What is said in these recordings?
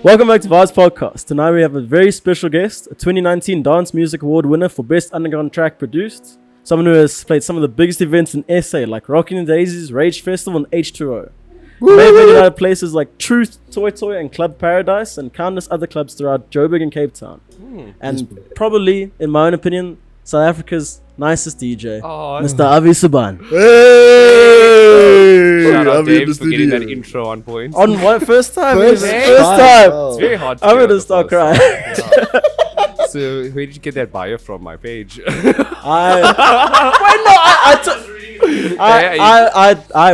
Welcome back to Vaabs Podcast. Tonight we have a very special guest, a 2019 Dance Music Award winner for Best Underground Track Produced, someone who has played some of the biggest events in SA like Rockin' the Daisies, Rage Festival and H2O. He may have been at places like Truth, Toy Toy and Club Paradise and countless other clubs throughout Joburg and Cape Town. And probably, in my own opinion, South Africa's nicest DJ, Mr. AVI SUBBAN. Hey! Shout out Dave for getting that intro on point. On what? First time? First First time. time. It's very hard to I'm get on gonna the start first crying. time. Yeah. So where did you get that bio from? My page. I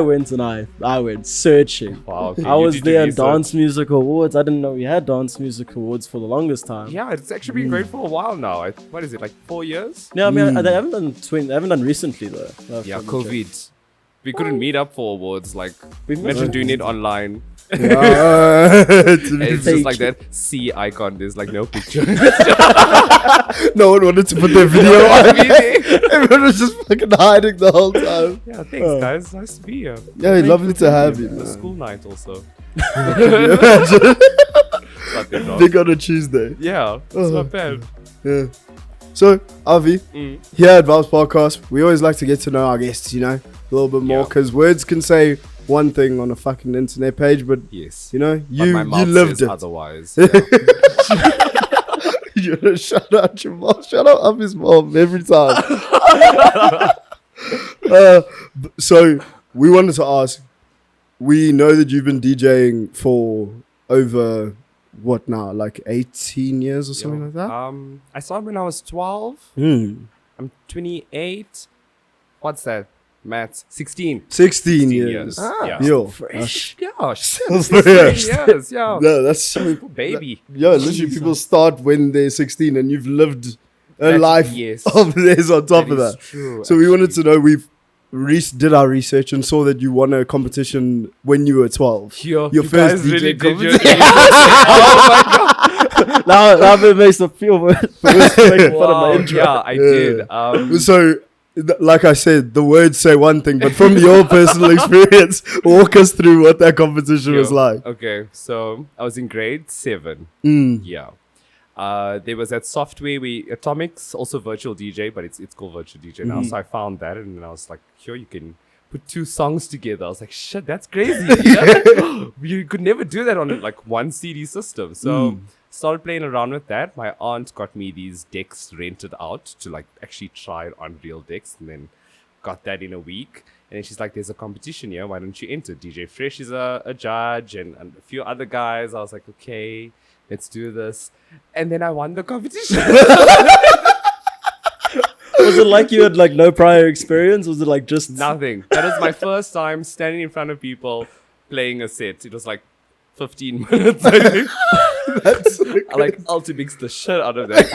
went and I went searching. Wow, okay, I you was did there your on research. Dance Music Awards. I didn't know we had Dance Music Awards for the longest time. Yeah, it's actually been great for a while now. What is it, like 4 years? Yeah, I mean, they haven't done they haven't done recently though. Yeah, COVID. We couldn't meet up for awards. Like, We've imagine doing it online. To It's just like that C icon. There's like no picture. no one wanted to put their video on. Really? Everyone was just fucking hiding the whole time. Yeah, thanks guys. Nice to be here. Yeah, lovely to have you. The Man. school night also. Imagine. Nothing wrong. Big on a Tuesday. Yeah, it's not bad. Yeah. So, Avi, here at Vaabs Podcast, we always like to get to know our guests, you know, a little bit more, Yeah. because words can say one thing on a fucking internet page, but Yes. you know, But you my mouth lived says it. otherwise. Yeah. You know, shout out your mom, shout out Avi's mom every time. So we wanted to ask, we know that you've been DJing for over what now, like 18 years or something like that? I started when I was 12. Hmm. I'm 28. What's that? Maths. 16. 16 years. Yeah. Yo. Fresh. Yeah, shit. That's 16 fresh. years, yeah. No, that's Baby. Yeah, literally people start when they're 16 and you've lived a life yes. of theirs on top of is that. true, So we wanted to know, we've did our research and saw that you won a competition when you were 12. Yo, Your you first guys DJ really did your competition. Oh my god. now it makes me feel worse for making fun of my Wow, intro. yeah, I did. So, like I said, the words say one thing, but from your personal experience, walk us through what that competition was like. Okay, so I was in grade 7. Yeah. There was that software Atomics, also virtual DJ, but it's called virtual DJ now. So I found that and then I was like, here you can put 2 songs together. I was like, shit, that's crazy. You could never do that on like one CD system. So started playing around with that. My aunt got me these decks rented out to like actually try it on real decks, and then got that in a week. And then she's like, there's a competition here, why don't you enter? DJ Fresh is a judge and a few other guys. I was like, okay, let's do this. And then I won the competition. Was it like you had like no prior experience? Was it like just Nothing. That was my first time standing in front of people playing a set. It was like 15 minutes, I think. I like ultimixed the shit out of that.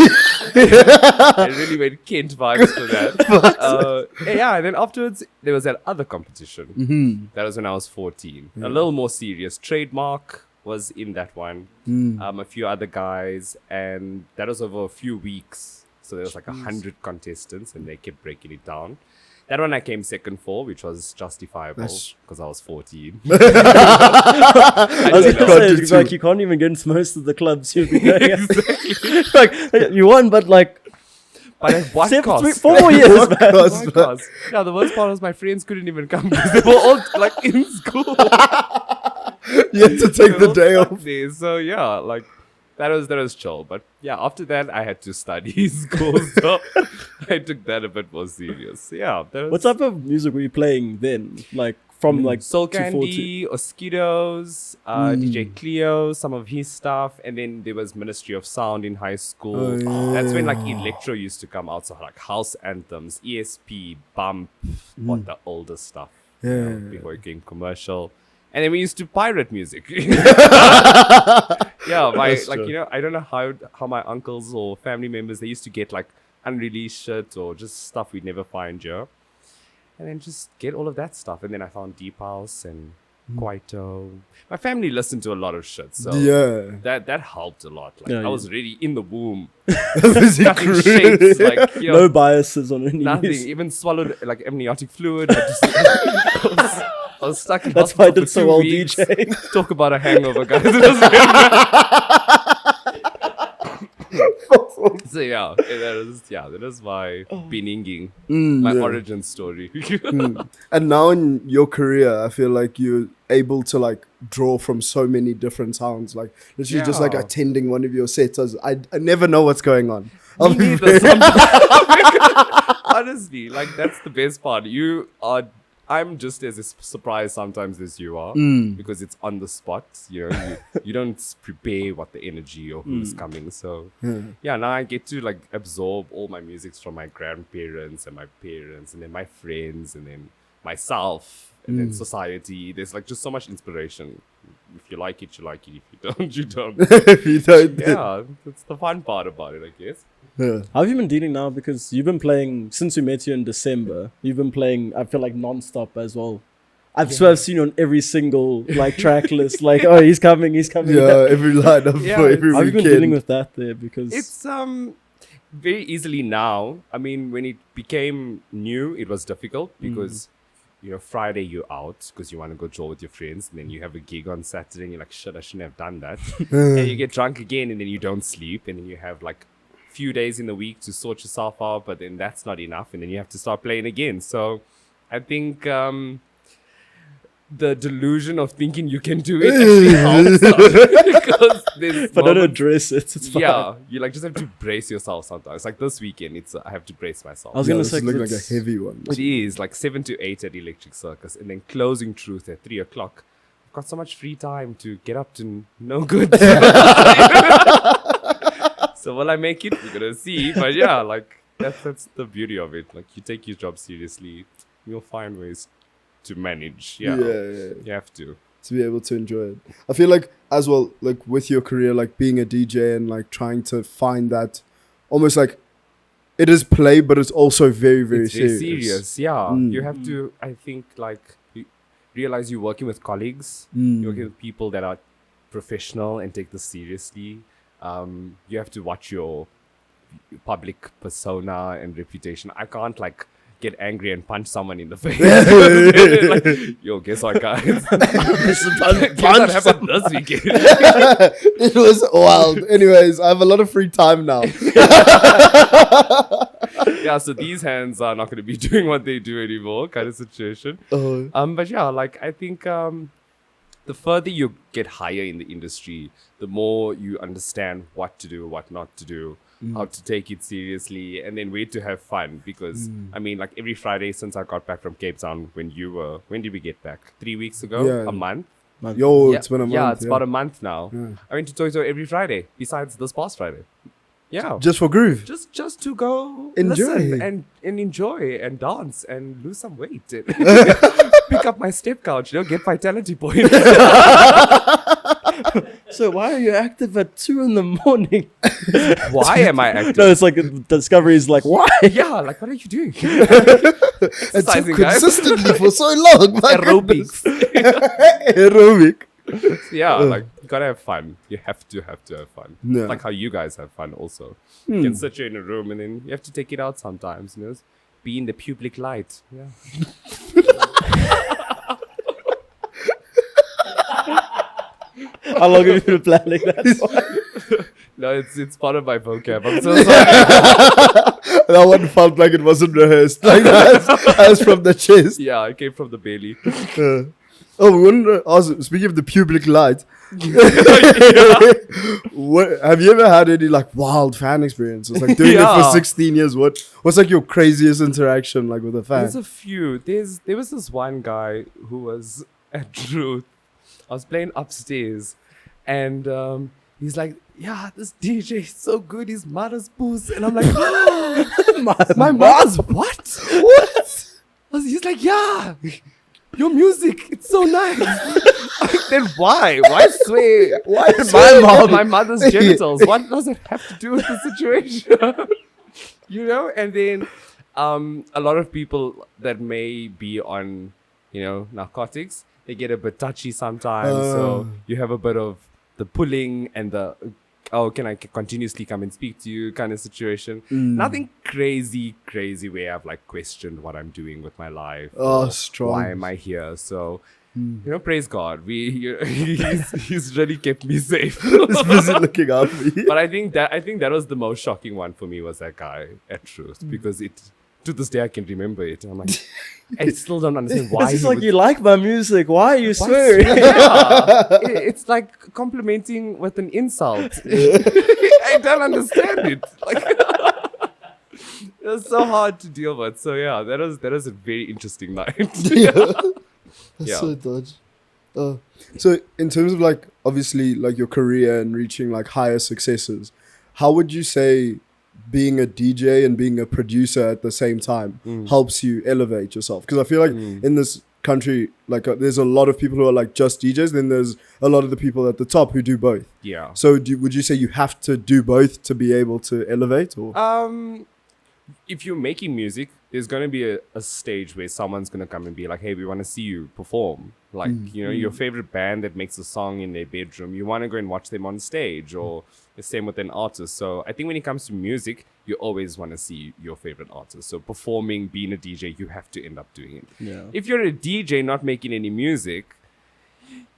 I really made Kent vibes for that. Yeah, and then afterwards, there was that other competition. That was when I was 14. A little more serious. Trademark was in that one. A few other guys. And that was over a few weeks. So there was like 100 contestants and they kept breaking it down. That one I came second for, which was justifiable because I was 14. I was gonna say, it's like you can't even get into most of the clubs you'll be going at. Like you won, but like But at what cost? 4 more years, man. What cost? Yeah, the worst part was my friends couldn't even come because they were all like in school. You had to take the day off. There. So yeah, like that was chill. But yeah, after that I had to study school, so I took that a bit more serious. Yeah. What type of music were you playing then? Like from like Soul 240? Candy, Oskitos, DJ Cleo, some of his stuff, and then there was Ministry of Sound in high school. That's when like electro used to come out, so like house anthems, ESP, Bump, what the older stuff. you know, before it became commercial. And then we used to pirate music. Yeah, I don't know how my uncles or family members, they used to get like unreleased shit or just stuff we'd never find here. And then just get all of that stuff. And then I found Deep House and Kwaito. My family listened to a lot of shit, so that helped a lot. Like I was really in the womb. Nothing shapes, like no biases on any nothing. music. Even swallowed like amniotic fluid. I just, I was stuck in That's why I hospital did for so 2 well weeks. DJing. Talk about a hangover, guys. It was very So that is my Beninging, my origin story. And now in your career, I feel like you're able to like draw from so many different sounds. Like literally just like Yeah. attending one of your sets. I never know what's going on. Me neither. Honestly, like that's the best part. I'm just as surprised sometimes as you are because it's on the spot. You know, you don't prepare what the energy or who's coming. So yeah, now I get to like absorb all my musics from my grandparents and my parents and then my friends and then myself and then society. There's like just so much inspiration. If you like it, you like it. If you don't, you don't. If you don't, Yeah, that's the fun part about it, I guess. yeah. How have you been dealing now? Because you've been playing since we met you in December. You've been playing, I feel like, non-stop as well. I've seen you on every single like track list. Like, oh, he's coming. Yeah, every line of Yeah, for every How have you been weekend. dealing with that there? Because It's very easily now. I mean, when it became new, it was difficult because you know Friday you're out because you want to go chill with your friends, and then you have a gig on Saturday, and you're like, shit, I shouldn't have done that. And you get drunk again, and then you don't sleep, and then you have like few days in the week to sort yourself out, but then that's not enough, and then you have to start playing again. So I think the delusion of thinking you can do it actually helps because there's if I don't moments- address it, it's fine. yeah, you like just have to brace yourself sometimes. Like this weekend, I have to brace myself. I was Yeah, gonna this say is looking like a it's- heavy one. It is like 7 to 8 at Electric Circus, and then closing truth at 3 o'clock. I've got so much free time to get up to no good. So will I make it? We're gonna see. But yeah, like that's the beauty of it. Like you take your job seriously, you'll find ways to manage. Yeah, Yeah. you have to. To be able to enjoy it. I feel like as well, like with your career, like being a DJ and like trying to find that almost like it is play, but it's also very, very It's very serious. serious. Yeah, Mm. you have to. I think like you realize you're working with colleagues. Mm. You're working with people that are professional and take this seriously. You have to watch your public persona and reputation. I can't like get angry and punch someone in the face. Like, yo, guess what, guys? Guess what happened this weekend? It was wild. Anyways, I have a lot of free time now. Yeah, so these hands are not going to be doing what they do anymore, kind of situation. But yeah, like I think the further you get higher in the industry, the more you understand what to do, what not to do, how to take it seriously, and then where to have fun. Because I mean, like every Friday since I got back from Cape Town, when did we get back? 3 weeks ago? Yeah. A month? Yo, Yeah, it's been a month. yeah, it's about a month now. Yeah. I went to Toto every Friday, besides this past Friday. Yeah. Just for groove. Just to go Enjoy. listen and enjoy and dance and lose some weight and pick up my step couch, get vitality points. So why are you active at 2 a.m? Why am I active? No, it's like Discovery is like, why? Yeah, like what are you doing? It's so Exercising, guys. consistently for so long. My Aerobics. goodness. Aerobic. Yeah, like you gotta have fun. You have to have fun. Yeah. Like how you guys have fun also. You can sit you in a room and then you have to take it out sometimes, be in the public light. Yeah. How long have you been planning that? No, it's part of my vocab. I'm so sorry. That one felt like it wasn't rehearsed. Like as from the chest. Yeah, I came from the belly. Oh, we wanted to ask, speaking of the public light, have you ever had any like wild fan experiences? Like doing it Yeah. for 16 years, what's like your craziest interaction like with a fan? There's a few. There was this one guy who was at Truth. I was playing upstairs, and he's like, "Yeah, this DJ is so good. His mother's booze," and I'm like, "My mother's what? What?" He's like, "Yeah, your music, it's so nice." Then why? Why swear? Why swear? my mother's genitals? What does it have to do with the situation? And then a lot of people that may be on, narcotics, they get a bit touchy sometimes. So you have a bit of the pulling and the oh, can I continuously come and speak to you kind of situation. Nothing crazy where I've like questioned what I'm doing with my life. Oh, or strong. why am I here? So, praise God. He's really kept me safe. He's busy looking out for you. But I think that was the most shocking one for me, was that guy at Truth, because to this day I can remember it. I'm like, I still don't understand why. It's just he like, would- you like my music. Why are you Why swearing? Yeah. It's like complimenting with an insult. I don't understand it. Like, it was so hard to deal with. So yeah, that was a very interesting night. Yeah. That's Yeah. so dodgy. So in terms of like obviously like your career and reaching like higher successes, how would you say being a DJ and being a producer at the same time helps you elevate yourself? Because I feel like in this country, like there's a lot of people who are like just DJs, then there's a lot of the people at the top who do both. Yeah. So would you say you have to do both to be able to elevate? Or If you're making music, there's going to be a stage where someone's going to come and be like, hey, we want to see you perform. Like, your favorite band that makes a song in their bedroom, you want to go and watch them on stage, or the same with an artist. So I think when it comes to music, you always want to see your favorite artist. So performing, being a DJ, you have to end up doing it. Yeah. If you're a DJ not making any music,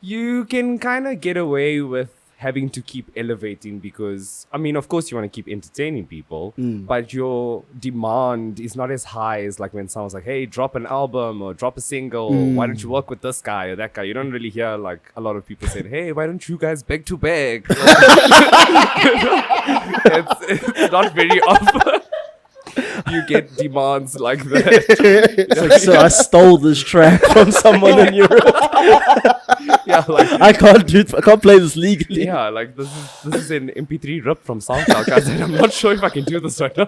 you can kind of get away with having to keep elevating, because I mean, of course you want to keep entertaining people, but your demand is not as high as like when someone's like, hey, drop an album or drop a single, why don't you work with this guy or that guy? You don't really hear like a lot of people saying, hey, why don't you guys beg to beg? It's not very often you get demands like that. It's like, so I stole this track from someone in Europe. Yeah, like I can't play this legally. yeah, like this is an MP3 rip from SoundCloud, guys, and I'm not sure if I can do this right now.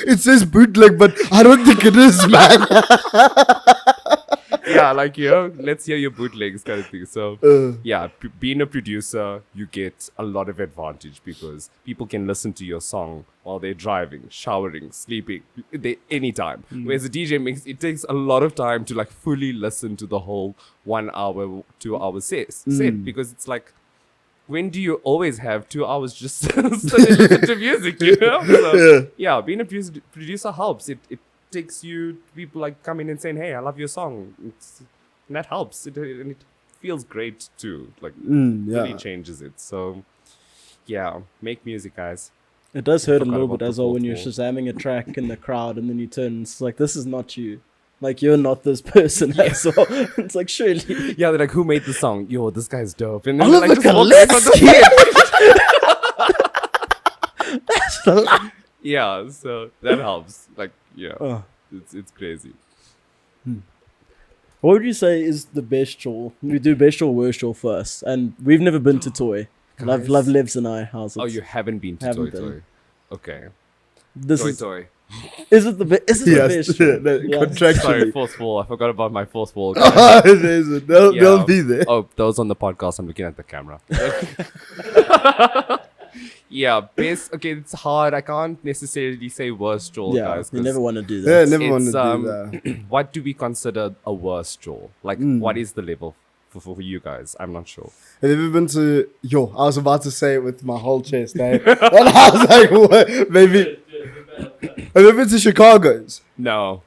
it says bootleg, but I don't think it is, man. Yeah, like, let's hear your bootlegs kind of thing. So yeah, being a producer, you get a lot of advantage, because people can listen to your song while they're driving, showering, sleeping, anytime. Whereas a DJ it takes a lot of time to like fully listen to the whole 1 hour, 2 hour set, because it's like, when do you always have 2 hours just sit and listen to music, So, yeah, being a producer helps. It takes you people like coming and saying, hey, I love your song. And that helps. And it feels great too. Like, really changes it. So, yeah, make music, guys. It does hurt a Forgot little about bit the as well when you're fourth shazamming a track in the crowd and then you turn and it's like, this is not you. Like, you're not this person as well. It's like, surely. Yeah, they're like, who made the song? Yo, this guy's dope. And Oliver like, just walk away from the- Gillespie! Yeah, so that helps. Like, yeah, Oh. it's crazy. What would you say is the best show? We do best show, worst show first. And we've never been to Toy. Love lives and I. How's it? Oh, you haven't been to Haven't Toy been. Toy. Okay. This Toy is Toy. Is it the best? Is it the Yes, best show? no, Yeah. Sorry, contractually. fourth wall. I forgot about my fourth wall. They'll Yeah. be there. Oh, those on the podcast. I'm looking at the camera. Yeah, best. Okay, it's hard. I can't necessarily say worst troll, Yeah, guys. you 'cause never want to do Yeah, that. never want to it's, do that. what do we consider a worst troll? Like, what is the level for you guys? I'm not sure. Have you ever been to... Yo, I was about to say it with my whole chest, eh? And I was like, what? Maybe... Have you ever been to Chicago's? No.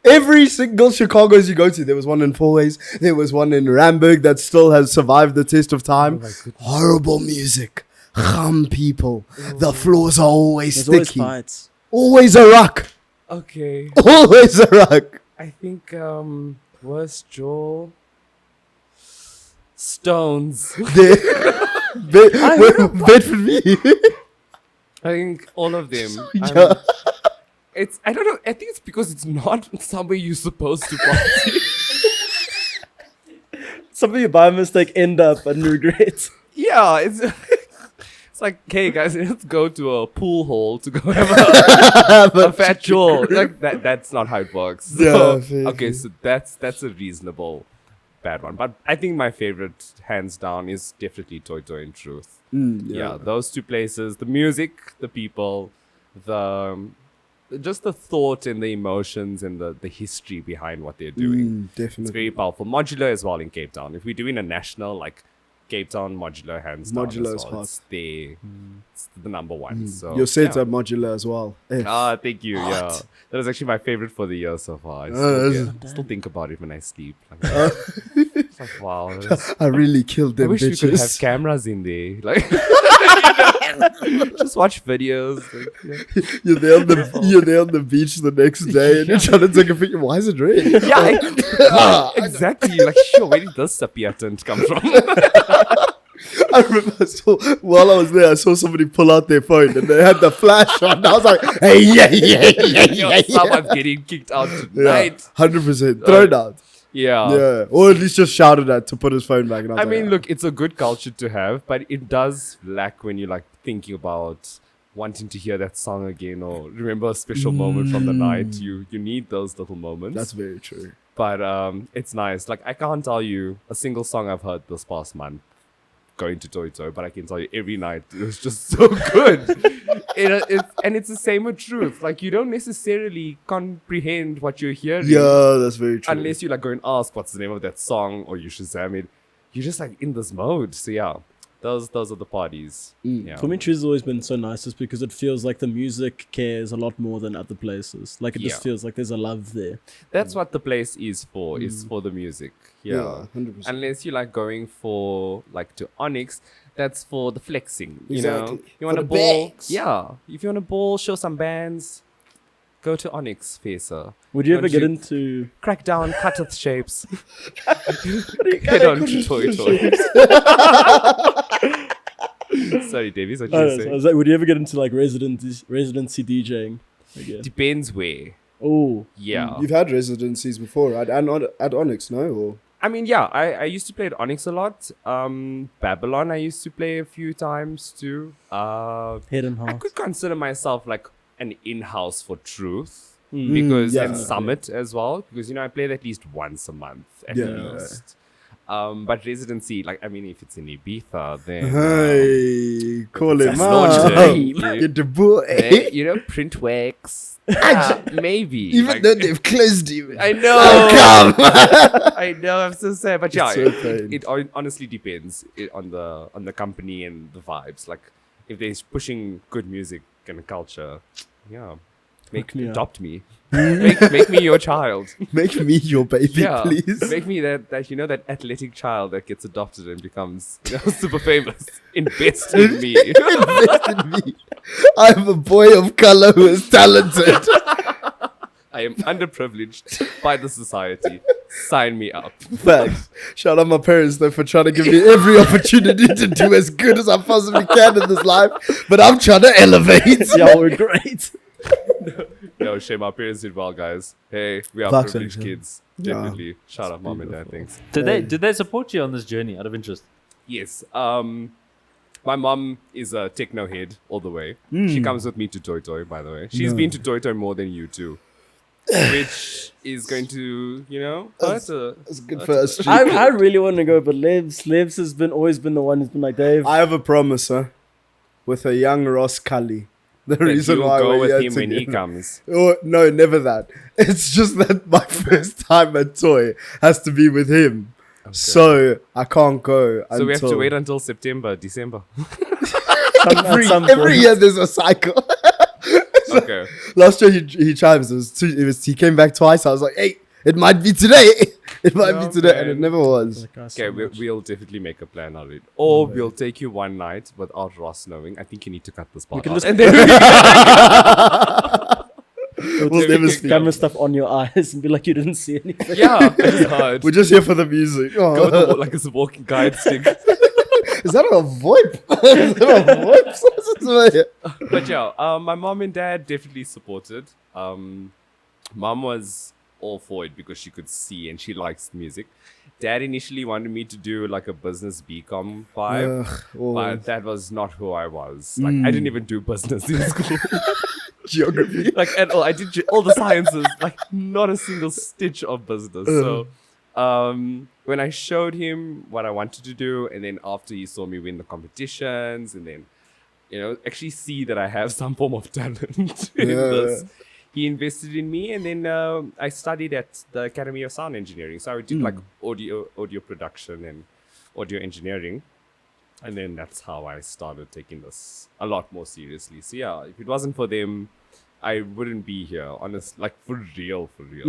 Every single Chicago's you go to, there was one in Fourways, there was one in Ramburg that still has survived the test of time. Horrible music. People. The floors are always There's always sticky. fights. Always a ruck. Okay. Always a ruck. I think worst troll. Stones. Bedford me. I think all of them. Yeah. I don't know. I think it's because it's not somewhere you're supposed to party. Some of you by mistake end up and regret. Yeah, it's like, hey guys, let's go to a pool hall to go have a fat jaw. Like that's not how it works. Yeah, So, okay, so that's a reasonable bad one. But I think my favorite, hands down, is definitely Toy Toy in Truth. Yeah, those two places, the music, the people, just the thought and the emotions and the history behind what they're doing. It's Definitely. very powerful. Modular as well in Cape Town. If we're doing a national, like, Cape Town modular hands down. Modular as is well. hot. It's the number one. So Your sets yeah. are modular as well. Thank you. Hot. Yeah, that was actually my favorite for the year so far. I still think about it when I sleep. Like, it's like wow. I really killed I them wish we could have bitches. cameras in there. Like, just watch videos. Like, yeah. You're there on the beach the next day and you're trying to take a picture. Why is it red? Yeah, exactly. Like, sure, where did this sepia tint come from? I remember while I was there, I saw somebody pull out their phone and they had the flash on. I was like, hey, yeah. Someone's getting kicked out Yeah, tonight. 100%. Thrown out. Yeah. Yeah. Or at least just shouted at to put his phone back. And I was I like, mean, look, it's a good culture to have, but it does lack when you're like thinking about wanting to hear that song again or remember a special moment from the night. You need those little moments. that's very true. But it's nice. Like, I can't tell you a single song I've heard this past month going to Toito, but I can tell you every night it was just so good. And it's the same with truth. Like, you don't necessarily comprehend what you're hearing. Yeah, that's very true. Unless you like go and ask what's the name of that song or you Shazam it. You're just like in this mode. So yeah, those are the parties. Yeah. For me, Tree's always been so nice just because it feels like the music cares a lot more than other places. Like, it just Yeah. feels like there's a love there. That's what the place is for, is for the music. Yeah. 100%. Unless you like going for like to Onyx, that's for the flexing. You know, Exactly. you want For a the ball. bags. Yeah. If you want a ball, show some bands, go to Onyx Facer. Would you ever Don't get you- into... Crack down, cutteth shapes. Head on to Toy Toy. Sorry, Davies, what I you don't know, say? I was like, would you ever get into like residency DJing? Again? Depends where. Oh, Yeah. You've had residencies before at Onyx, no? Or I mean, yeah, I used to play at Onyx a lot. Babylon, I used to play a few times too. Head and I heart. could consider myself like an in-house for Truth Mm. because yeah. and Summit as well because I play that at least once a month at Yeah. least. But residency, like I mean, if it's in Ibiza, then hey, call him that's out. not true. Get the boy. you know, print wax. Maybe Even like- though they've closed you. I know. How come? I know. I'm so sad, but yeah, so it honestly depends on the company and the vibes. Like if they're pushing good music and culture, yeah, Hook me up. adopt me, make me your child. Make me your baby, Yeah, please. make me that that athletic child that gets adopted and becomes super famous. Invest in me. Invest in me. I'm a boy of color who is talented. I am underprivileged by the society. Sign me up. Facts. Shout out my parents though for trying to give me every opportunity to do as good as I possibly can in this life. But I'm trying to elevate. Yeah, we're great. No shame, our parents did well, guys. Hey, we are Facts, privileged actually. kids. Yeah. Definitely. Shout out mom and dad. Thanks. Did they support you on this journey out of interest? Yes. My mom is a techno head all the way. She comes with me to Toy Toy, by the way. She's been to Toy Toy more than you two. Which is going to, hurt her. It's good for us. I really want to go, but Levs has always been the one who's been like, Dave. I have a promise, sir. With a young Ross Cully. The That reason you'll why go we're with here him when he together. comes. Oh, no, never that. It's just that my first time at Toy has to be with him. So I can't go So we have to until- wait until September, December. Every year there's a cycle. Okay. Last year he chimes. He came back twice. I was like, hey, it might be today. It might No, be today, and it man. never was. Okay, we'll definitely make a plan out of it. Or we'll take you one night without Ross knowing. I think you need to cut this part can out. just- And then We'll never speak. camera stuff on your eyes and be like, you didn't see anything. yeah, I just heard. We're just here for the music. Go with Oh. the, like a walking guide stick. Is that a VoIP? Is that a VoIP? But yeah, my mom and dad definitely supported. Mom was all for it because she could see and she likes music. Dad initially wanted me to do like a business BCom vibe, Ugh, oh, but that was not who I was. Like I didn't even do business in school, geography. like at all. I did all the sciences, like not a single stitch of business. So when I showed him what I wanted to do, and then after he saw me win the competitions, and then actually see that I have some form of talent in this. He invested in me, and then I studied at the Academy of Sound Engineering. So I did like audio production and audio engineering. And then that's how I started taking this a lot more seriously. So yeah, if it wasn't for them, I wouldn't be here. Honest, like for real, like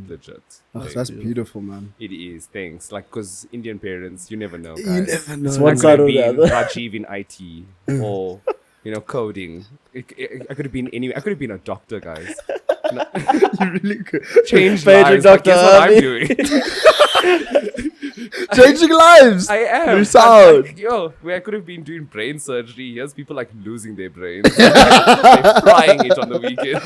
legit. Oh, Like, that's beautiful, man. it is. Thanks. Like, cause Indian parents, you never know, guys. You never know. It's I one could side have or the been other. Rajiv in IT or coding. I could have been anyway. I could have been a doctor, guys. You really could. Change Paging lives. But Dr. guess what I'm Harvey. doing? Changing lives. I am. You're I'm sound. like, yo, where I could have been doing brain surgery. Here's people like losing their brains. They're frying it on the weekend.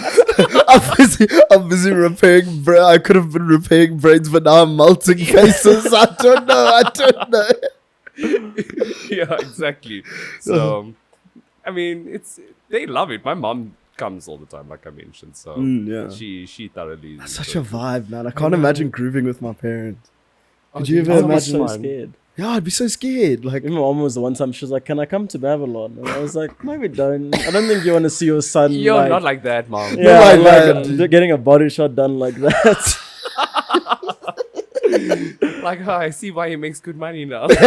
I'm busy repairing. I could have been repairing brains, but now I'm melting faces. I don't know. Yeah, exactly. So, I mean, they love it. My mom comes all the time, like I mentioned. So Yeah. she thoroughly. That's such a vibe, man. I can't imagine grooving with my parents. Could you dude, ever so much imagine? so fun. scared. Yeah, I'd be so scared. Like, Even my mom was the one time she was like, "Can I come to Babylon?" And I was like, "No, we don't. I don't think you want to see your son." You're not like that, mom. yeah, like like that. getting a body shot done like that. Like, I see why he makes good money now. that's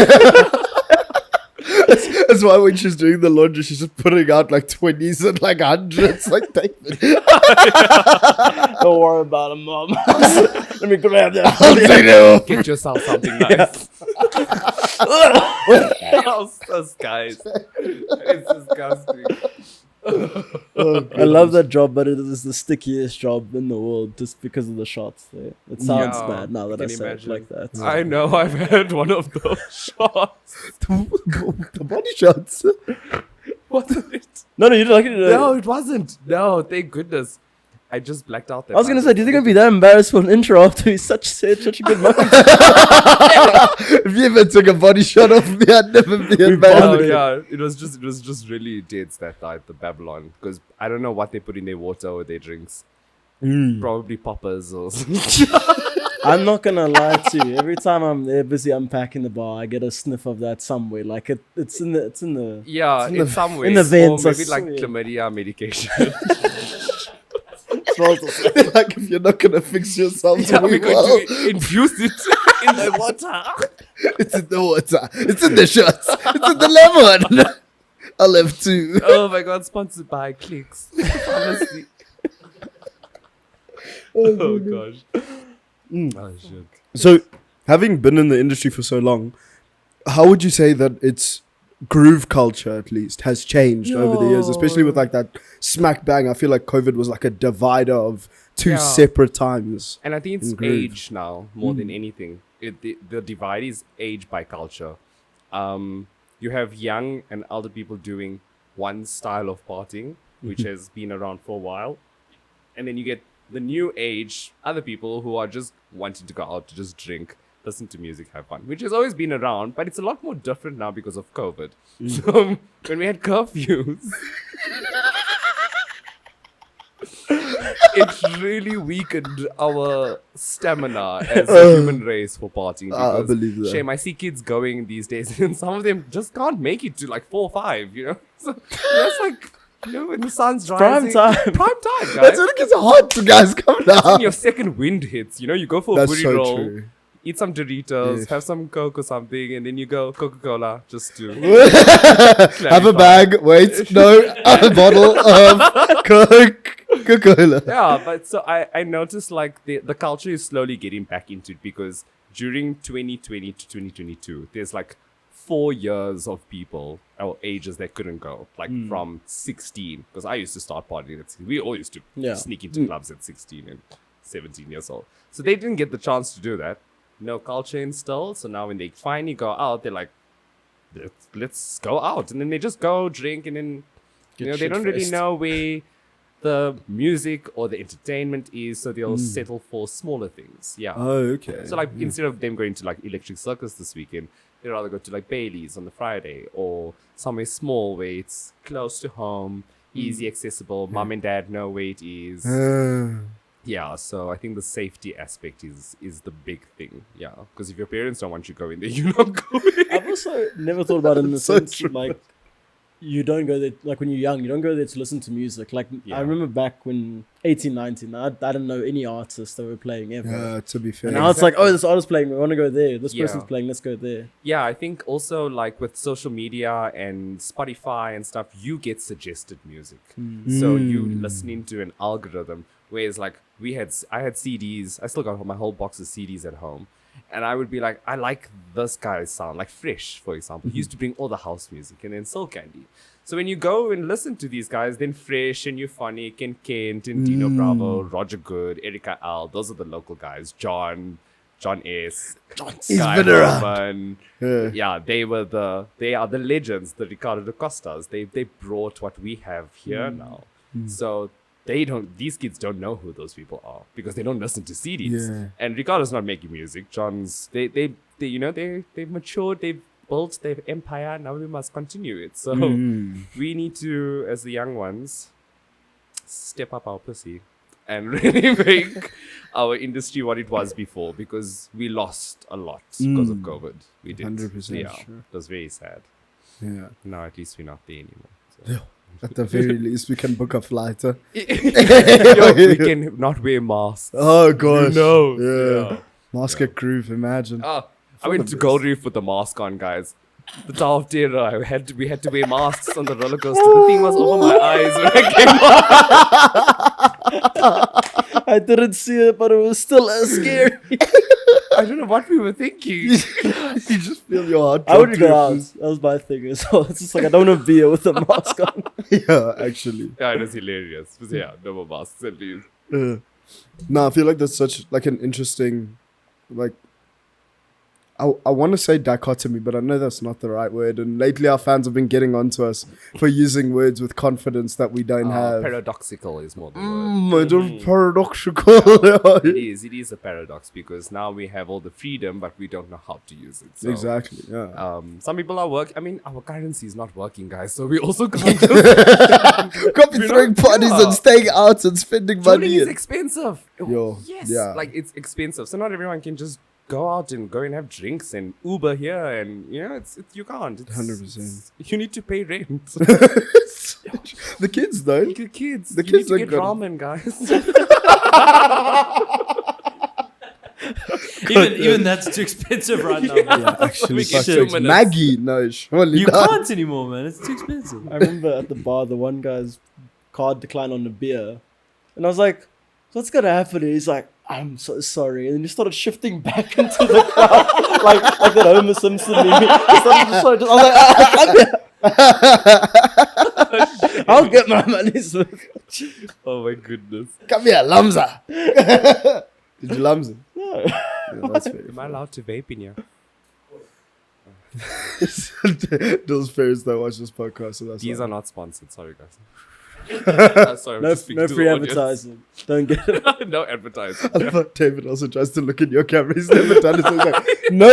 why when she's doing the laundry, she's just putting out like 20s and like 100s. Like, David, Don't worry about him, mom. Let me grab that. I'll take it off. Get yourself something nice. Those guys. It's disgusting. I love that job, but it is the stickiest job in the world just because of the shots there. It sounds Yeah, bad now that I can say imagine. it like that. I know, I've had one of those shots. The body shots. Wasn't it? No, you didn't like it. No, it wasn't. No, thank goodness. I just blacked out that I was gonna time. say, do you think I'd be that embarrassed for an intro after he such a good moment? If you ever took a body shot of me, I'd never be Oh, embarrassed. yeah, it was just really dead that night, the Babylon, because I don't know what they put in their water or their drinks. Probably poppers or something. I'm not gonna lie to you. Every time I'm there busy unpacking the bar, I get a sniff of that somewhere. Like it's in the. Yeah, in some way. in the vents, Or I maybe like swear. chlamydia medication. Like, if you're not gonna fix yourself, Yeah, we we're going will. to infuse it in the water. It's in the water. It's in the shots. It's in the lemon. I'll have two. Oh my god, sponsored by Clicks. Honestly. Oh gosh. Oh shit. So, having been in the industry for so long, how would you say that its groove culture, at least, has changed over the years, especially with like that smack bang? I feel like COVID was like a divider of two Yeah. separate times. And I think it's In groove. age now more than anything. The divide is age by culture. You have young and older people doing one style of partying, which has been around for a while. And then you get the new age, other people who are just wanting to go out to just drink, listen to music, have fun, which has always been around, but it's a lot more different now because of COVID. So when we had curfews, it really weakened our stamina as a human race for partying. I Because believe that. shame, I see kids going these days, and some of them just can't make it to like 4 or 5. You know, so that's like, you know, when the sun's rising, time. prime time, guys. That's when it gets hot, guys. Come When down. your second wind hits, you know, you go for a That's booty so roll, true. eat some Doritos, Yes. have some Coke or something, and then you go Coca-Cola just to Have a bag. Wait, no, a bottle of Coca-Cola. Yeah, but so I noticed like the culture is slowly getting back into it because during 2020 to 2022, there's like 4 years of people or ages that couldn't go, like from 16, because I used to start partying at 16. We all used to sneak into clubs at 16 and 17 years old. So they didn't get the chance to do that. No culture installed. So now when they finally go out, they're like, let's go out. And then they just go drink and then, you know, they don't really know where the music or the entertainment is. So they'll settle for smaller things. Yeah. Oh, okay. So like instead of them going to like Electric Circus this weekend, they'd rather go to like Bailey's on the Friday or somewhere small where it's close to home, easy accessible, mom and dad know where it is. Yeah, so I think the safety aspect is the big thing. Yeah, because if your parents don't want you going there, you're not going. I've also never thought about it in the So sense true. like you don't go there, like when you're young, you don't go there to listen to music. Like Yeah. I remember back when 18, 19, I didn't know any artists that were playing ever. Yeah, to be fair. And now it's like, oh, this artist's playing, we want to go there. This Yeah. person's playing, let's go there. Yeah, I think also like with social media and Spotify and stuff, you get suggested music. So you listening to an algorithm. Whereas like I had CDs. I still got my whole box of CDs at home. And I would be like, I like this guy's sound, like Fresh, for example. He used to bring all the house music and then Soul Candy. So when you go and listen to these guys, then Fresh and Euphonic and Kent and Dino Bravo, Roger Good, Erica Al, those are the local guys. John S, He's Guy been around. Herman. Yeah. They are the legends, the Ricardo da Costas. They brought what we have here now. So these kids don't know who those people are because they don't listen to CDs. Yeah. And Ricardo's not making music. John's they've matured, they've built their empire. Now we must continue it. So we need to, as the young ones, step up our pussy and really make our industry what it was before, because we lost a lot because of COVID. We did. 100% Yeah. sure. It was very sad. Yeah. Now at least we're not there anymore. So. At the very least, we can book a flight. Huh? Yo, we can not wear masks. Oh gosh. knows? Yeah. Yeah. Mask at Groove, imagine. Oh, I went to Gold Reef with the mask on, guys. The Tower of Terror. We had to wear masks on the roller coaster. The thing was over my eyes when I came off. I didn't see it, but it was still scary. I don't know what we were thinking. You just feel your heart. I would drop go to out. your That was my thing as well. It's just like, I don't want to be here with a mask on. feet. Yeah, actually. Yeah, it was hilarious. But yeah, no more masks at least. No, I feel like that's such like an interesting, like, I want to say dichotomy, but I know that's not the right word. And lately, our fans have been getting onto us for using words with confidence that we don't have. Paradoxical is more the word. I don't paradoxical. It is a paradox, because now we have all the freedom, but we don't know how to use it. So, Exactly. Yeah. some people are our currency is not working, guys. So we also can't just Can't be throwing parties and staying out and spending Touring money. is expensive. Yo, Yes. yeah. Like it's expensive. So not everyone can just go out and go and have drinks and Uber here, and it's you can't. It's, 100%. You need to pay rent. The kids though. The kids. The you kids need to ain't get got- ramen, guys. Even that's too expensive right now. Yeah, actually, We get fuck 2 sakes. minutes. Maggie, no, surely You not. can't anymore, man. It's too expensive. I remember at the bar, the one guy's card declined on the beer. And I was like, what's going to happen? And he's like, I'm so sorry. And then he started shifting back into the crowd. like that Homer Simpson meme. He started to show- I was like, I'll get my money's worth. Oh my goodness. Come here, Lamza. Did you Lamza? No. Yeah, that's fair. Am I allowed to vape in here? Those fairies that watch this podcast, so that's These all. are not sponsored. Sorry, guys. Sorry, I'm No, just speaking no to free the audience. advertising. Don't get it. No advertising. I love how David also tries to look in your camera. He's never done it. So he's like, no.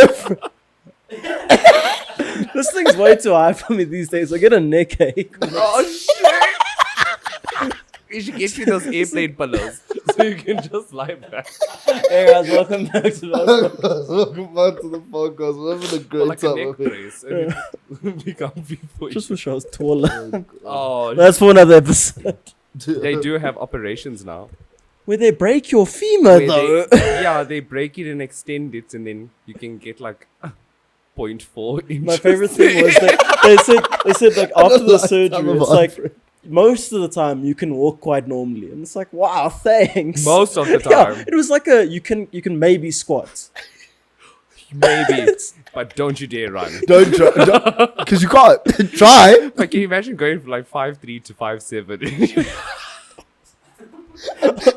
This thing's way too high for me these days. I get a neck ache. Oh shit! We should get you those airplane pillows so you can just lie back. Hey guys, welcome back to the Welcome back to the podcast. We're having a Or great like a time. neck of it. brace. And it be comfy for you. Just wish I was taller. Oh, That's for another episode. they do have operations now. Where they break your femur Where though. they break it and extend it, and then you can get like 0.4 inches. My favorite thing was they said like after the surgery, it's like most of the time you can walk quite normally, and it's like wow, thanks. Most of the Yeah, time, it was like you can maybe squat. maybe, but don't you dare run. Don't try. Because you can't. Try. Like, can you imagine going from like 5'3" to 5'7"?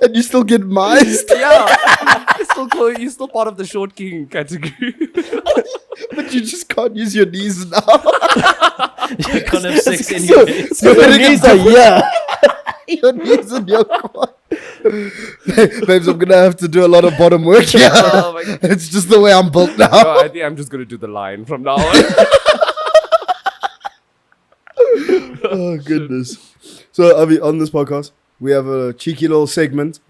And you still get missed. Yeah, you're still part of the short king category. But you just can't use your knees now. You can't have sex So anyway. your knees are Your knees and your quad. Babes, I'm going to have to do a lot of bottom work here. Oh my God. It's just the way I'm built now. No, I think I'm just gonna do the line from now on. Oh, goodness. So, Avi, on this podcast, we have a cheeky little segment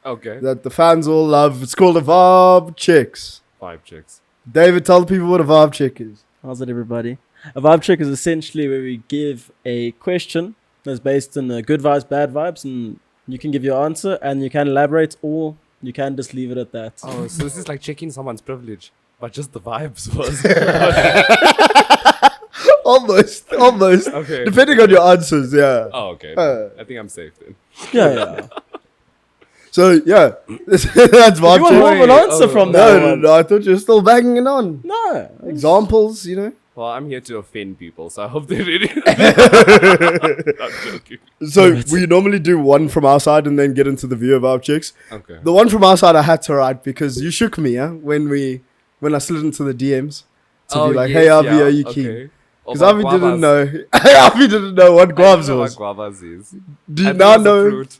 Okay. that the fans all love. It's called a Vaab Checks. 5 chicks. David, tell the people what a Vaab check is. How's it, everybody? A vibe check is essentially where we give a question that's based on good vibes, bad vibes, and you can give your answer and you can elaborate or you can just leave it at that. Oh, so this is like checking someone's privilege, but just the vibes was. Almost. Okay. Depending on your answers, yeah. Oh, okay. I think I'm safe then. Yeah. So yeah, that's You vibe want more check. of an answer from that No, one? no, I thought you were still banging it on. No. Examples, you know. Well, I'm here to offend people, so I hope they really. I'm joking. So we normally do one from our side and then get into the viewer vibe checks. Okay. The one from our side I had to write because you shook me, when I slid into the DMs to be like, yes, "Hey, Avi, yeah, are you okay. keen?" Or Because about Avi didn't guavas. know. Avi didn't know what I guavs don't know was. what guavas is. Do you I thought now it was a know? fruit.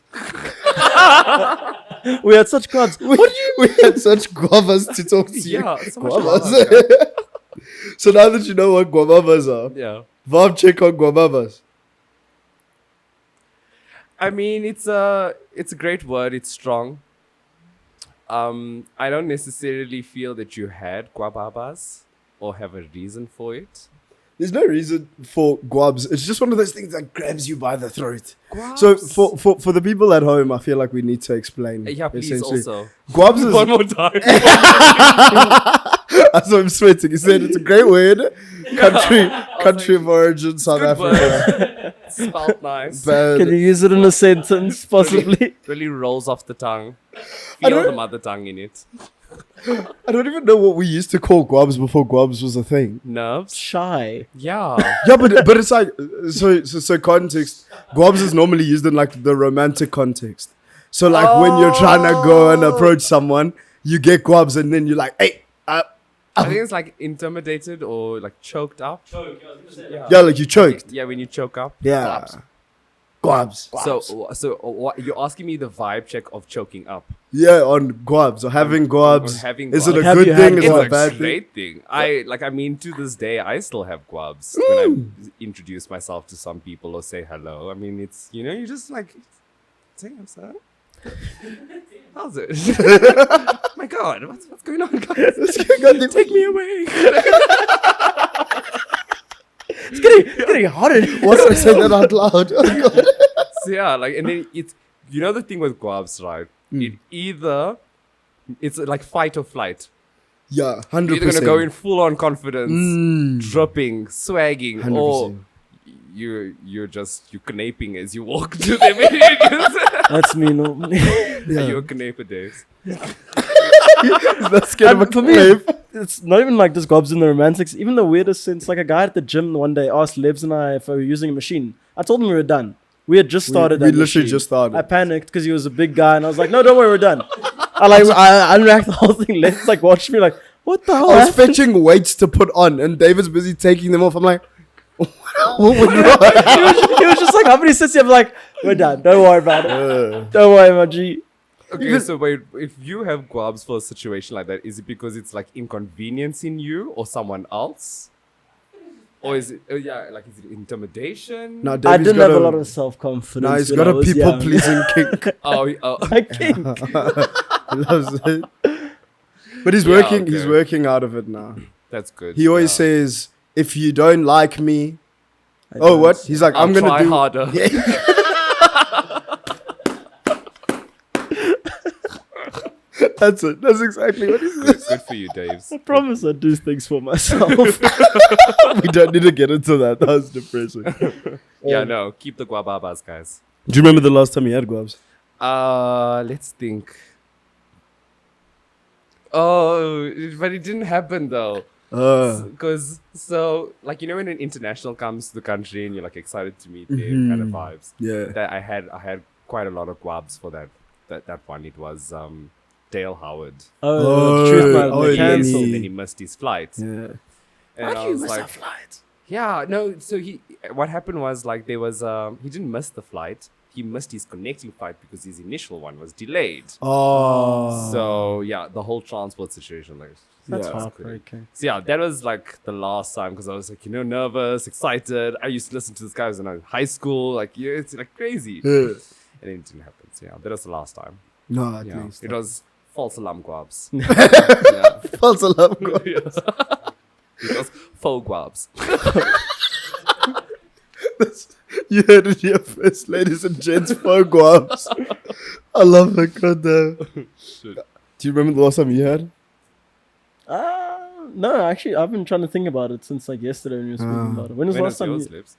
We had such clubs. We had such guavas to talk to you. Yeah, so much Guavas. guavas, So now that you know what guavas are, Yeah. vibe check on guavas. I mean, it's a great word. It's strong. I don't necessarily feel that you had guababas or have a reason for it. There's no reason for guabs. It's just one of those things that grabs you by the throat. So for the people at home, I feel like we need to explain. Yeah, please essentially. also. Guabs is One more time. That's why I'm sweating. He said it's a great word. Country of origin, South Good Africa. word. Spelled nice. Bad. Can you use it in a sentence, possibly? Really rolls off the tongue. I Feel don't- the mother tongue in it. I don't even know what we used to call guabs before guabs was a thing. Nerves. Shy. Yeah. Yeah, but it's like so context. Guabs is normally used in like the romantic context. So like when you're trying to go and approach someone, you get guabs and then you're like, hey, I think it's like intimidated or like choked up. yeah, like you choked. Yeah, when you choke up. Yeah, guabs. So what, you're asking me the vibe check of choking up? Yeah, on guabs or having guabs. on having Is it guabs. a Have good you thing? had Is It's it a a bad thing? great thing. I mean, to this day, I still have guabs when I introduce myself to some people or say hello. I mean, it's, you just like, damn, son. How's it? My God, what's going on, guys? Take me away. It's getting hotter. What's I say that out loud? Oh, God. So yeah, like, and then it's, the thing with guabs, right? It's like fight or flight. Yeah, You're 100%. either gonna go in full on confidence, dripping, swagging, 100%. or you're knaping as you walk to them. That's me normally. You're knaper days. That's kind of a For me, claim. it's not even like just gobs in the romantics. Even the weirdest sense, like a guy at the gym one day asked Lebs and I if we were using a machine. I told him we were done. We had just started. We that literally machine. just started. I panicked because he was a big guy, and I was like, "No, don't worry, we're done." I unracked the whole thing. Lebs like watched me like, "What the hell?" I was happened?" fetching weights to put on, and David's busy taking them off. I'm like, what went wrong? He was just like, "How many sits?" I'm like, "We're done. Don't worry about it. Don't worry, my G." Okay, so wait, if you have guabs for a situation like that, is it because it's like inconveniencing you or someone else? Or is it, is it intimidation? No, I David's didn't got have a lot of self-confidence. Nah, he's when got I a was people young. pleasing kink. Oh, I think. He loves it. But he's Yeah, working. He's okay. working out of it now. that's good. He always yeah. says, "If you don't like me, I oh don't. what?" He's like, I'll "I'm gonna try do harder. Yeah. That's it. That's exactly what he says. Good for you, Daves. I promise I do things for myself. We don't need to get into that. That was depressing. Yeah, no, keep the guababas, guys. Do you remember the last time you had gloves? Let's think. Oh, but it didn't happen though. Because like when an international comes to the country and you're like excited to meet them, kind of vibes. Yeah. That I had quite a lot of guabs for that one. It was Dale Howard. Oh, the truth, man. oh, They yeah, cancelled. And then he missed his flight. Yeah. And I was like, yeah, no. So what happened was like there was he didn't miss the flight. He missed his connecting flight because his initial one was delayed. Oh. So yeah, the whole transport situation, like That's Yeah. heartbreaking. so yeah, that was like the last time because I was like nervous, excited. I used to listen to this guy when I was in high school, like it's like crazy, Yeah. and it didn't happen. So yeah, that was the last time. No, at Yeah, least. it was false alarm guabs. Yeah. False alarm. Yes. It was faux guabs. You heard it here first, ladies and gents. Guabs. I love it. Goddamn. Shit. Do you remember the last time you had? No, actually, I've been trying to think about it since like yesterday when you were speaking about it. When was the When last was time yours, you... Lips?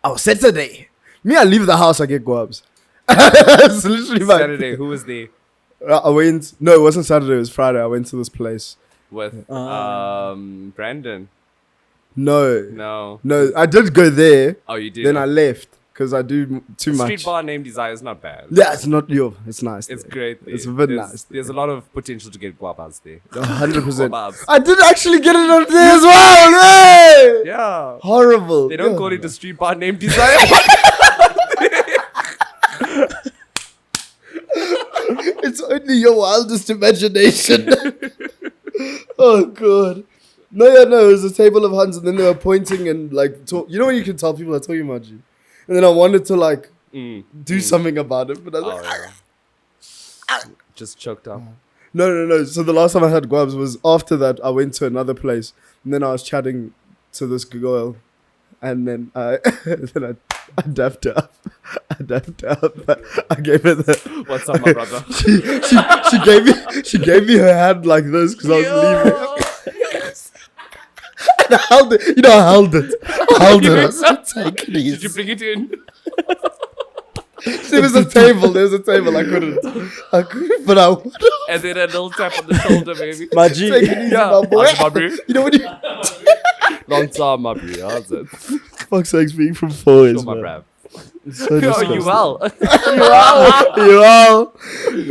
Oh, Saturday. Me, I leave the house, I get guabs. It's literally my... Saturday, who was there? I went... No, it wasn't Saturday, it was Friday. I went to this place. With Brandon. No, No. I did go there. Oh, you did? Then I left because I do too much. Street bar named Desire is not bad. Yeah, it's not you. It's nice. It's there. great. It's there. a bit There's- nice. There's a lot of potential to get guabas there. 100%. Vaabs. I did actually get it up there as well. Hey! Yeah. Horrible. They don't Yeah. call it a street bar named Desire. It's only your wildest imagination. Oh god. No, it was a table of Huns, and then they were pointing and like talk. You know when you can tell people are talking about you, and then I wanted to like do something about it, but I was Oh, like, yeah. Just choked up. no. So the last time I had guabs was after that. I went to another place, and then I was chatting to this girl, and then I dapped her up. I gave her the. What's up, my brother? She gave me her hand like this because I was leaving. And I held it. You know, I held it. I was like, take it Did you easy. bring it in? There was a table. I couldn't, but I would. And then a little tap on the shoulder, maybe. My G. Take it easy, Yeah. my boy. How's it, my bro? You know when you. Long time, my bro. How's it? Fuck's sake, being from fours, Show my man. brab. So Oh, disgusting. you well? You all.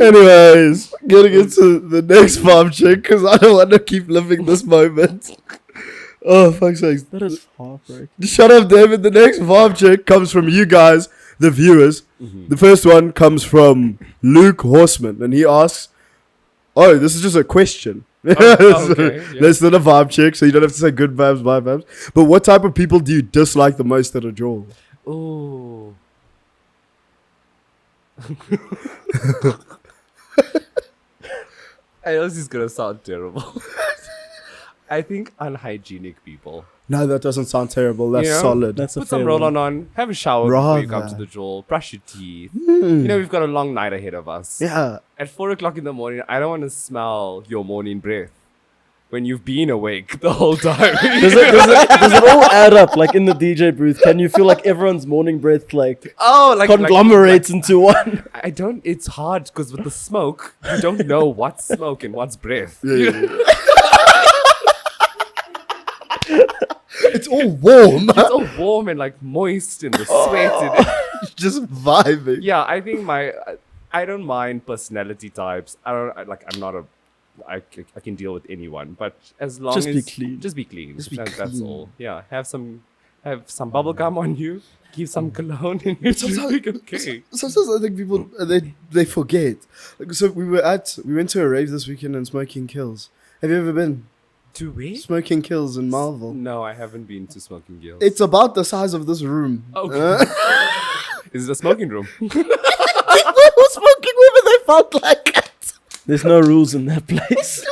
Anyways, getting into the next farm chick because I don't want to keep living this moment. Oh, fuck's sake. That is heartbreaking. Shut up, David. The next farm chick comes from you guys, the viewers. The first one comes from Luke Horseman, and he asks, oh, this is just a question. okay, yeah. That's not a vibe check, so you don't have to say good vibes, bad vibes. But what type of people do you dislike the most at a draw? Oh. I know this is gonna sound terrible. I think unhygienic people. No, that doesn't sound terrible. That's You know, solid. That's a Put some fair roll one. on, have a shower before you come Rather. to the draw, brush your teeth. You know, we've got a long night ahead of us. Yeah. At 4 o'clock in the morning, I don't want to smell your morning breath when you've been awake the whole time. Does it all add up? Like in the DJ booth, can you feel like everyone's morning breath like Oh, like conglomerates into one? I don't. It's hard because with the smoke, you don't know what's smoke and what's breath. Yeah. It's all warm. It's all warm and like moist and the sweat. And Just vibing. yeah, I think I don't mind personality types. I'm not a. I can deal with anyone, but as long Just as be clean. just be clean. Just be That's clean. all. Yeah, have some bubble gum on you. Keep some cologne, and it's okay. Sometimes I think people they forget. Like, so we went to a rave this weekend in Smoking Kills. Have you ever been? To where? Smoking Kills in Marvel. No, I haven't been to Smoking Gills. It's about the size of this room. Okay. Is it a smoking room? People were smoking women, they felt like it. There's no rules in that place.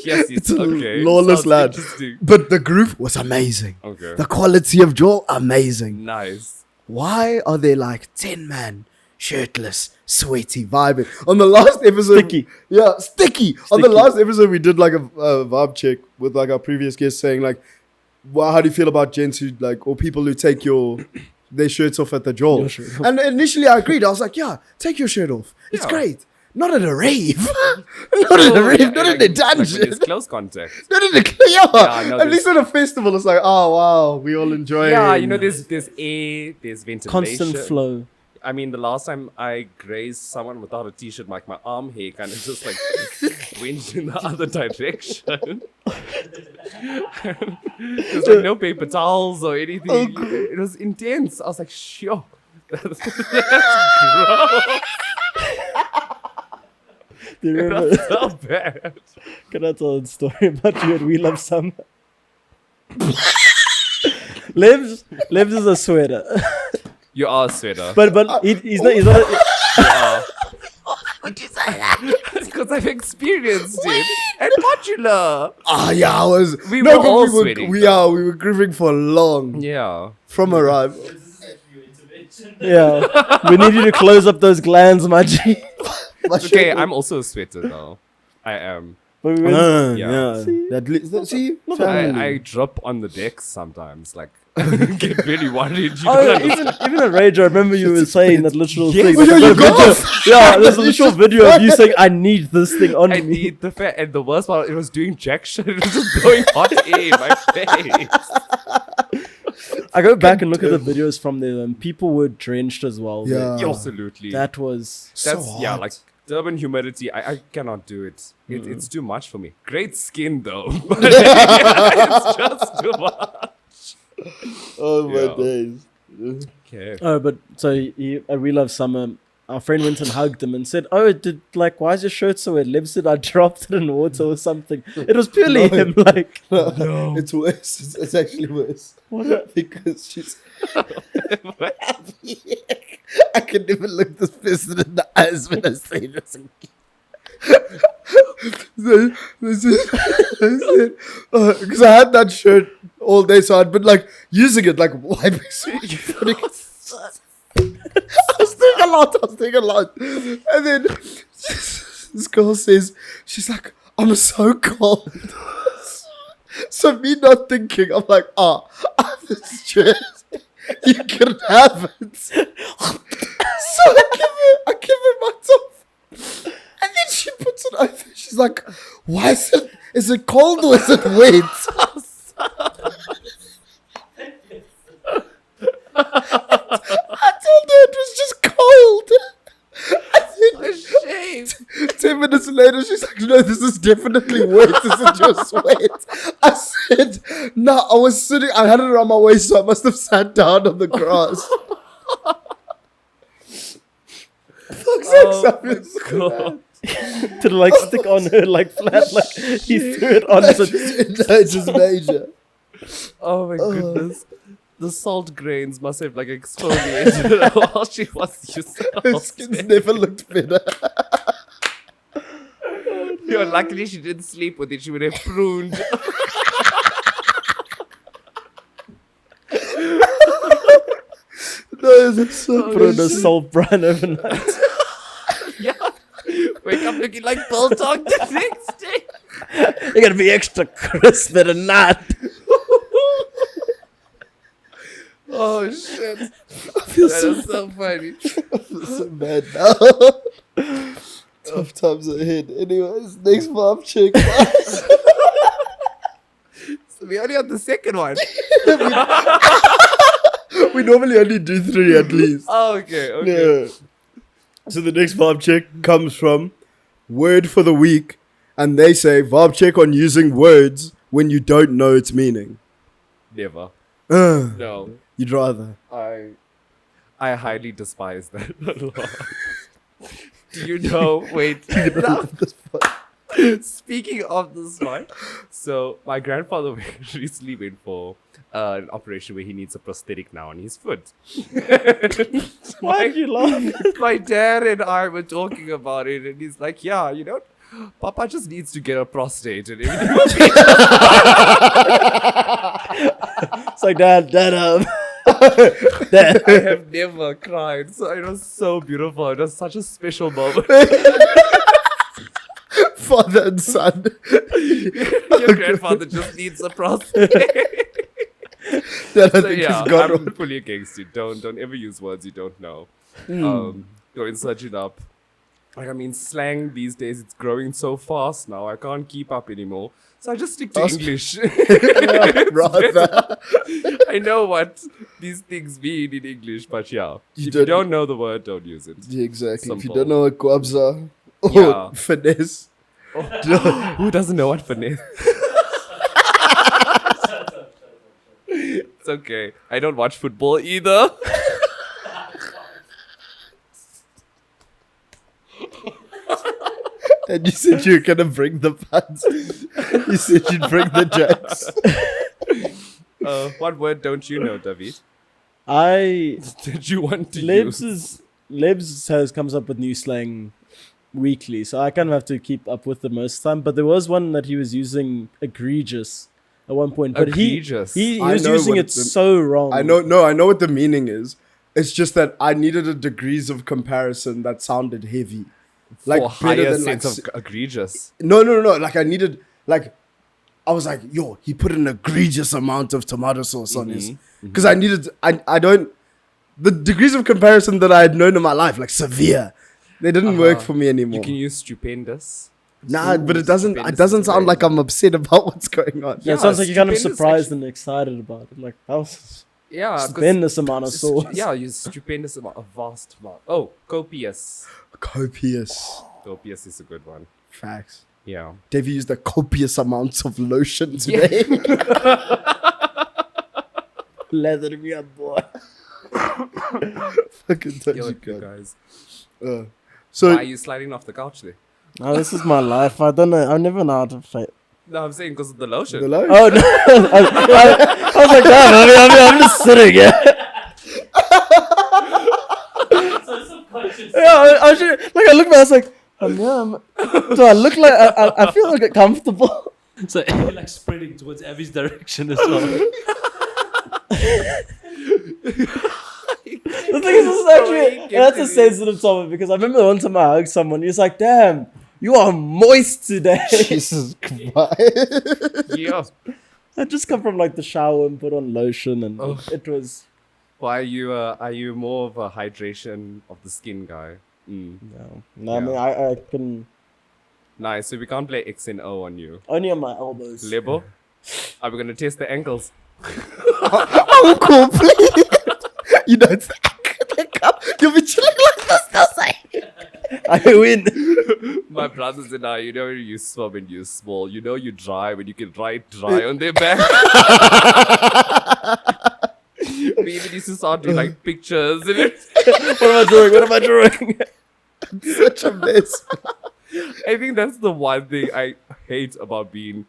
Yes, It's it's a okay. lawless Sounds lad. interesting. But the groove was amazing. Okay. The quality of Joel, amazing. Nice. Why are they like 10 man, shirtless, sweaty, vibing? On the last episode... Sticky. Yeah, sticky. On the Sticky. last episode, we did like a vibe check with like our previous guest saying like, well, how do you feel about gents who like, or people who take their shirts off at the jaw? Your shirt off. And initially I agreed. I was like, yeah, take your shirt off. It's Yeah. great. Not at a rave. Not at a rave. Not in a Like when dungeon. there's close contact. Not in a yeah. I know At least at a festival, it's like, oh wow, we all enjoy. Yeah, you know, there's air, there's ventilation. Constant flow. I mean, the last time I grazed someone without a t-shirt, like my arm hair kind of just like went in the other direction. There's like no paper towels or anything. It was intense. I was like, sure. That's gross. Do you remember? That's so bad. Can I tell a story about you at We Love Summer? Lebs is a sweater. You are a sweater. But he's not Because I've experienced it. And not Bachelor. Yeah, I was. We no, were but all we were, sweating, we though. are. We were grieving for long Yeah. from arrival. Yeah. We need you to close up those glands, my G. My Okay, shit was- I'm also a sweater though. I am. But we went- Yeah. See, Not family. I drop on the decks sometimes. Like, get really worried. You Oh, don't yeah, understand. even at Rage, I remember you were saying that literal Yes. thing. Oh, yeah, There's you a got video- off. Yeah, there's a You literal just video of you tried. saying, "I need this thing on I me." need the fair, and the worst part, it was doing jack shit. It was just blowing hot air in my face. I go back and look at the videos from there, and people were drenched as well. Yeah. Yo, Absolutely. that was. That's So yeah, hot. like Durban humidity. I cannot do it. It's too much for me. Great skin though, but it's just too much. Oh my Yeah. days. Okay. Oh, but so we love summer. Our friend went and hugged him and said, "Oh, why is your shirt so wet?" Lib said, "I dropped it in water or something." It was purely No. him. Like, No. It's worse. It's actually worse. Because she's. I can never look this person in the eyes when I say this. Because I had that shirt all day, so I'd been like using it, like wiping. I was doing a lot. And then this girl says, she's like, "I'm so cold." So me not thinking, I'm like, I have this shirt. You can have it. So I give her my top. And then she puts it over. She's like, "Why is it cold or is it wet?" I told her it was just cold. Shame. 10 minutes later, she's like, "No, this is definitely wet. This is just sweat." I said, "No, I was sitting, I had it around my waist, so I must have sat down on the grass." Fuck's sake, I feel so bad. to like stick on her like flat, like he threw it on. So It's just major. Oh my goodness. The salt grains must have like exfoliated her while she was using Her skin's never looked better. You're luckily she didn't sleep with it. She would have pruned. No, it's so put on a salt brine overnight. Yeah. Wake up looking like Bulldog the next day. You're gonna be extra crisp at night. Oh shit. I feel That so, is so funny. so bad now. Tough times ahead. Anyways, next Vaabs check. So we only on the second one. We normally only do 3 at least. Oh, okay. Yeah. So the next Vaabs check comes from Word for the Week, and they say Vaabs check on using words when you don't know its meaning. Never. Ugh, No. you'd rather. I highly despise that a lot. Do you know? Wait. No. Speaking of this one, so my grandfather recently went for an operation where he needs a prosthetic now on his foot. Why did you laugh? My dad and I were talking about it, and he's like, "Yeah, you know, Papa just needs to get a prostate, and everything will be." It's like Dad, Dad. I have never cried, so it was so beautiful. It was such a special moment. Father and son. Your grandfather just needs a prostate. That I So think yeah, he's got I'm on. fully against it. Don't ever use words you don't know. Hmm. Go and search it up. Like, I mean, slang these days, it's growing so fast now. I can't keep up anymore. So I just stick to Ask- English. Rather. I know what these things mean in English, but yeah. You If you don't know the word, don't use it. Yeah, exactly. If you Simple. don't know what guabs are, or Yeah. finesse. Who doesn't know what finesse? It's okay. I don't watch football either. And you said you were gonna bring the puns. You said you'd bring the jokes. What word don't you know, David? I Did you want to use? Lebs has comes up with new slang weekly, so I kind of have to keep up with them most of the time. But there was one that he was using egregious at one point. But Egregious. he I was know using what it the- so wrong. I know what the meaning is. It's just that I needed a degrees of comparison that sounded heavy. Like For better higher than like sense of egregious. no. Like I needed like I was like, yo, he put an egregious amount of tomato sauce on his because I needed I don't the degrees of comparison that I had known in my life, like severe, they didn't work for me anymore. You can use stupendous. Nah, but it doesn't stupendous sound is like I'm upset about what's going on. Yeah, it sounds like you're kind of stupendous surprised and excited about it. Like, that was Yeah, 'cause stupendous amount of sauce. Yeah, you stupendous amount, a vast amount. Oh, copious. Copious Copious is a good one. facts. Yeah. Davey used a copious amounts of lotion today. Leather me up, boy. Fucking touchy You God. guys. So Why are you sliding off the couch there? Oh, this is my life. I don't know. I never know how to fight. No, I'm saying because of the lotion. the lotion. Oh, no. I was like, damn, I'm just sitting here. Yeah, I should, like, I look back, I was like, oh, man. Do I look like, I feel like comfortable. So you're like spreading towards Avi's direction as well. The thing is, this is actually, that's a sensitive topic because I remember the one time I hugged someone, he was like, damn, you are moist today. Jesus Christ. Yeah. I just come from like the shower and put on lotion and Oh. it was, Why are you more of a hydration of the skin guy? no, I mean, I can, Nice. So we can't play X and O on you. only on my elbows. Lebo? Are we gonna test the ankles? Uncle, please. You know, it's you'll be chilling like this. That's like I win. My brothers and I, you know, you swim and you small. You know, you dry when you can dry on their back. We even used to start doing like pictures. And What am I drawing? such a mess. I think that's the one thing I hate about being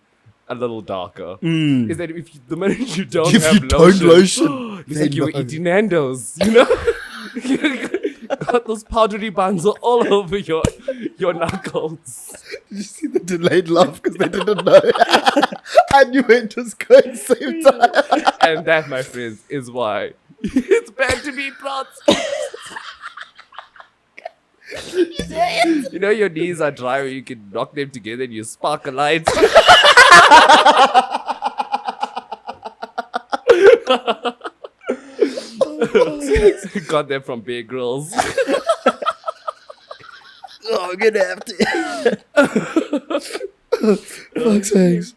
a little darker. Is that if you, the minute you don't If have you don't lotion, lotion, it's they like you were know. eating Nando's, you know? Got those powdery buns all over your knuckles. Did you see the delayed laugh because they didn't know? I knew it was going same time. And that, my friends, is why it's bad to be broad skin. You know your knees are dry where you can knock them together and you spark a light. Got them from Bear Grylls. Oh, I'm gonna have to. Fuck's sakes.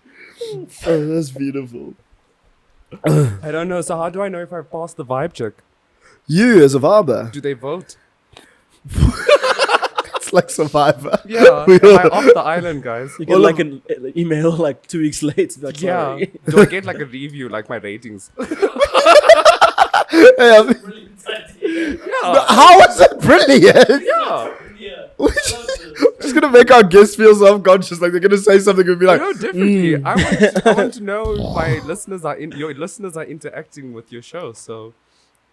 Oh, that's beautiful. I don't know. So how do I know if I passed the vibe check? You as a barber, Do they vote? it's like Survivor. Yeah. We Am I are- off the island, guys? You get like an email like 2 weeks later. Like, Yeah. sorry. Do I get like a review, like my ratings? Hey, I mean, Yeah. how was it brilliant? Yeah. We're just gonna make our guests feel self-conscious, like they're gonna say something and be like, No, differently. I want to know if my listeners are your listeners are interacting with your show. So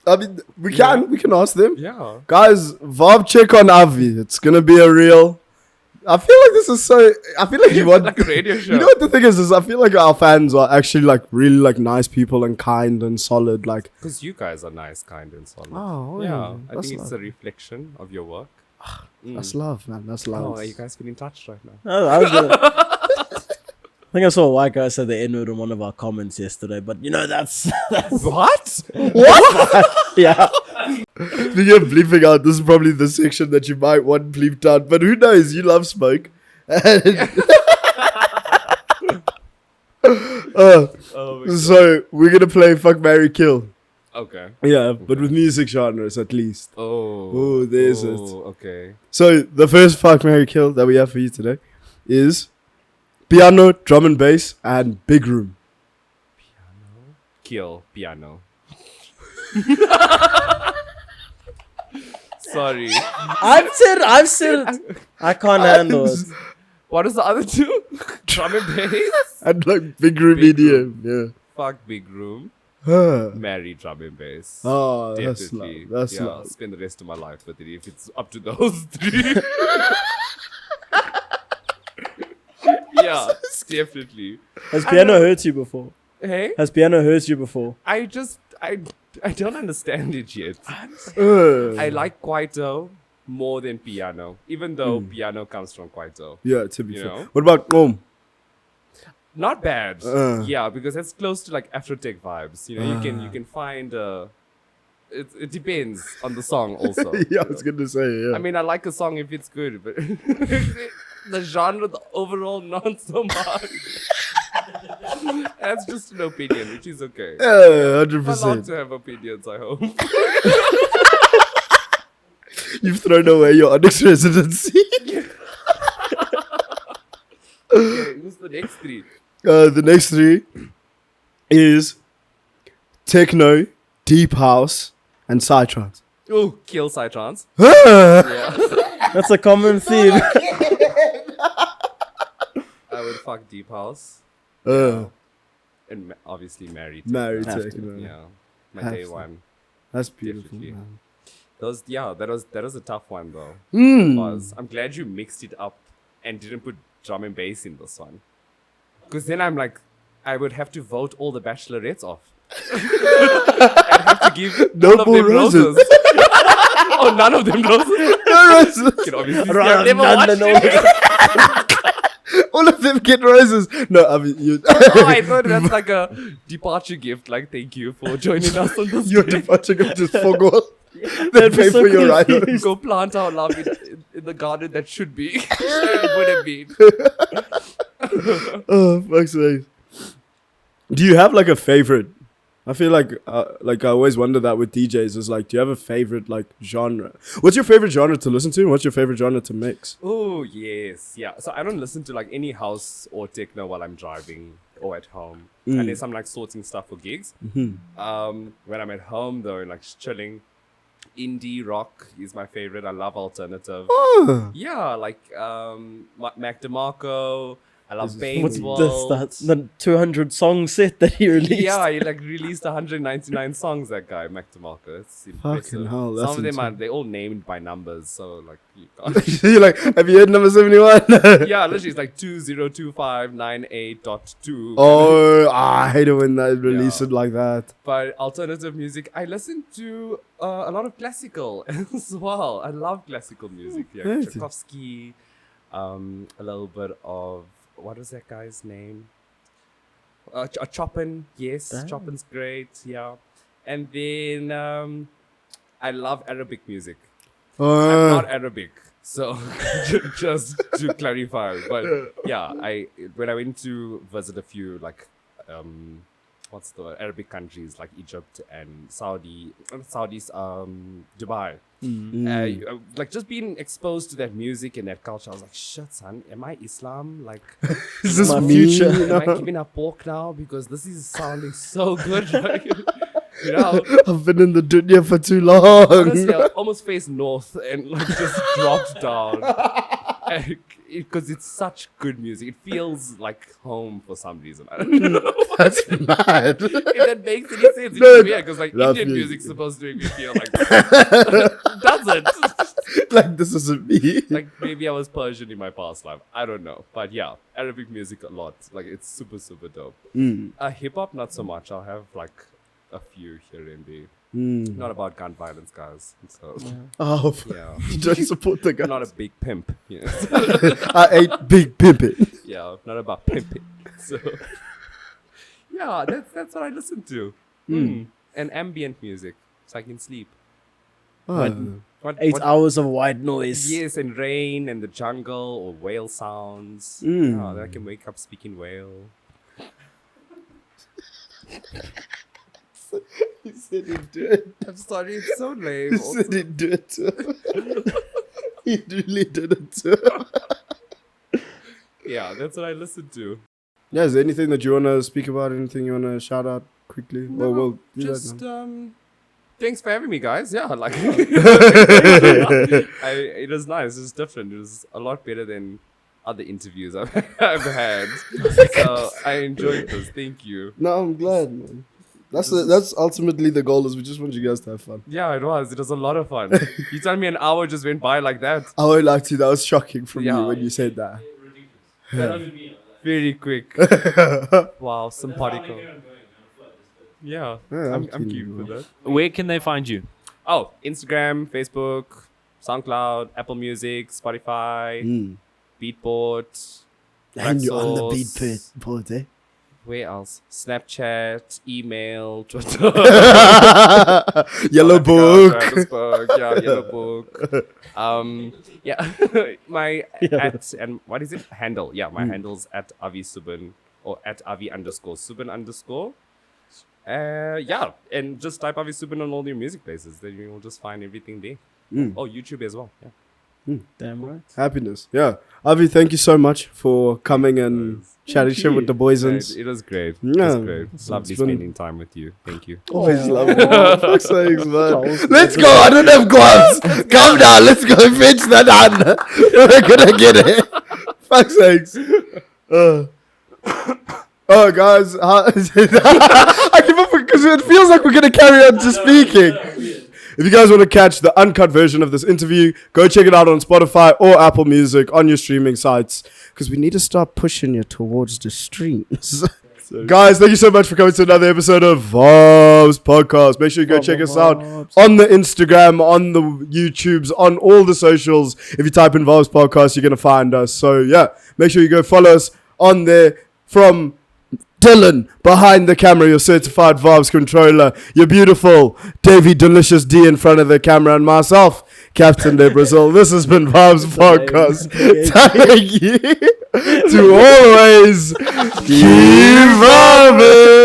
I mean, we can ask them. yeah. Guys, Vaab check on AVI. It's gonna be a real. I feel like this is so. I feel like you want. Like a radio show. You know what the thing is I feel like our fans are actually like really like nice people and kind and solid. Like, Because you guys are nice, kind, and solid. oh Yeah, I that's think it's love. a reflection of your work. That's love, man. That's Oh, love. are you guys feeling touched right now? I was gonna, I think I saw a white guy say the N-word in one of our comments yesterday, but you know, that's What? yeah. If you're bleeping out, this is probably the section that you might want bleeped out. But who knows? You love smoke. Oh my So we're gonna play Fuck, Marry, Kill. Okay. Yeah, but with music genres at least. Oh. Oh, there's it. Okay. So the first Fuck, Marry, Kill that we have for you today is piano, drum and bass, and big room. Kill piano. Sorry. I've said I can't handle it. What is the other two? Drum and bass. And like big room Big EDM. Fuck big room. Yeah. Marry drum and bass. Oh, that's Definitely. love. That's yeah, love. spend the rest of my life with it if it's up to those three. Yeah, definitely. Has piano hurt you before? Hey, Has piano hurt you before? I don't understand it yet. Uh, I like Kwaito more than piano, even though piano comes from Kwaito. yeah, to be You fair. know? What about Not bad. Uh. Yeah, because it's close to like Afrotech vibes. You know, you can find. It depends on the song also. Yeah, I was gonna say, yeah. I mean, I like a song if it's good, but the genre, the overall, not so much. That's just an opinion, which is okay. Yeah, I'm allowed 100%. to have opinions, I hope. You've thrown away your Onyx residency. Okay, who's the next three? The next three is techno, deep house, and psytrance. Oh, kill Psytrance. Ah! Yeah. That's a common theme. I would fuck Deep House. And obviously married. Married Have to. techno. Yeah. My Have day to. one. That's beautiful. Definitely. Man. That was a tough one though. Mm. I'm glad you mixed it up and didn't put drum and bass in this one. Because then I'm like, I would have to vote all the bachelorettes off. I'd have to give No all of more them roses. roses. Oh, none of them roses. No roses. You can obviously see I've never None watched and it. All of them get roses. No, I mean, you. Oh, I thought that's like a departure gift. Like, thank you for joining us on this. Your day. departure gift is Fogo. That'd They be pay so for your ride. confused. Go plant our love in the garden that should be. Would have been. Oh, fuck's sake. Do you have like a favorite? I feel like I always wonder that with DJs is like, do you have a favorite like genre? What's your favorite genre to listen to? And what's your favorite genre to mix? Oh, yes. Yeah. So I don't listen to like any house or techno while I'm driving or at home. Unless I'm like sorting stuff for gigs. When I'm at home though, and like chilling, indie rock is my favorite. I love alternative. Yeah, like Mac DeMarco. I love What's Painesville. the 200 song set that he released? Yeah, he like released 199 songs. That guy, Mac DeMarco. It's impressive. Fucking hell, that's Some of them are insane. they all named by numbers, so like you can't. You're like, have you heard number 71? Yeah, literally it's like 202598.2. Oh, I hate it when they release it like that. But alternative music, I listen to a lot of classical as well. I love classical music. Yeah, Really? Tchaikovsky, a little bit of what was that guy's name? Chopin. Yes, Damn. Chopin's great. Yeah, and then I love Arabic music. I'm not Arabic, so just to clarify. But yeah, when I went to visit a few like what's the Arabic countries like Egypt and Saudi's Dubai. Like just being exposed to that music and that culture, I was like, shit, son, am I Islam? Like, Is this My me? future? am I giving up pork now? Because this is sounding so good. Like, you know, I've been in the dunya for too long. honestly, I almost faced north and like just dropped down. Because it's such good music. It feels like home for some reason. I don't know. That's mad. If that makes any sense. It's No, weird because like love Indian music. music's supposed to make me feel like that. Doesn't. Like, this isn't me. Like maybe I was Persian in my past life. I don't know. But yeah, Arabic music a lot. Like it's super, super dope. Hip hop, not so much. I'll have like a few here and there. Not about gun violence, guys. So Oh, yeah. you don't support the guy. Not a big pimp. Yeah. I ate big pimpin'. Yeah, not about pimping. So yeah, that's what I listen to. And ambient music, so I can sleep. What 8 hours of white noise. Yes, and rain and the jungle or whale sounds. Yeah, then I can wake up speaking whale. He said he'd do it. I'm sorry, it's so lame. He said he'd do it too. He really did it too. Yeah, that's what I listen to. Yeah, is there anything that you want to speak about? Anything you want to shout out quickly? No, Well, we'll do just that now. thanks for having me, guys. Yeah, like it was nice. It was different. It was a lot better than other interviews I've had. So I enjoyed this. Thank you. No, I'm glad, man. That's ultimately the goal. Is we just want you guys to have fun. Yeah, it was. It was a lot of fun. You tell me an hour just went by like that. I won't lie to you. That was shocking from Yeah. you when you said that. Ridiculous. That was me. Very quick. Wow, some particle. Yeah, I'm keen for that. Where can they find you? Oh, Instagram, Facebook, SoundCloud, Apple Music, Spotify, Beatport. And you're on the beat Traxsource. board, eh? Where else? Snapchat, email, Twitter. Yellow book. Yeah, Yellow Book. Yeah, my at and what is it? Handle. Yeah, my handle's at AVI SUBBAN or at AVI _SUBBAN_. Yeah, and just type AVI SUBBAN on all your music places. Then you will just find everything there. Oh, YouTube as well. Yeah. Damn right. Happiness. Yeah. Avi, thank you so much for coming and chatting shit with the boys. And It was great. Yeah. It was great. It's lovely It's been- spending time with you. Thank you. always love it. Fuck's sakes, man. Let's go. I don't have gloves. Calm down. Let's go fetch that hand. We're gonna get it. Fuck's sakes. Oh, guys. I give up because it feels like we're gonna carry on just speaking. If you guys want to catch the uncut version of this interview, go check it out on Spotify or Apple Music on your streaming sites. Because we need to start pushing you towards the streams. Guys, thank you so much for coming to another episode of Vaabs Podcast. Make sure you go check us out on the Instagram, on the YouTubes, on all the socials. If you type in Vaabs Podcast, you're going to find us. So, yeah, make sure you go follow us on there. From Dylan behind the camera, your certified Vaabs controller, your beautiful Davy Delicious D in front of the camera, and myself, Captain de Brazil. This has been Vaabs Podcast. Thank you to always keep vibing.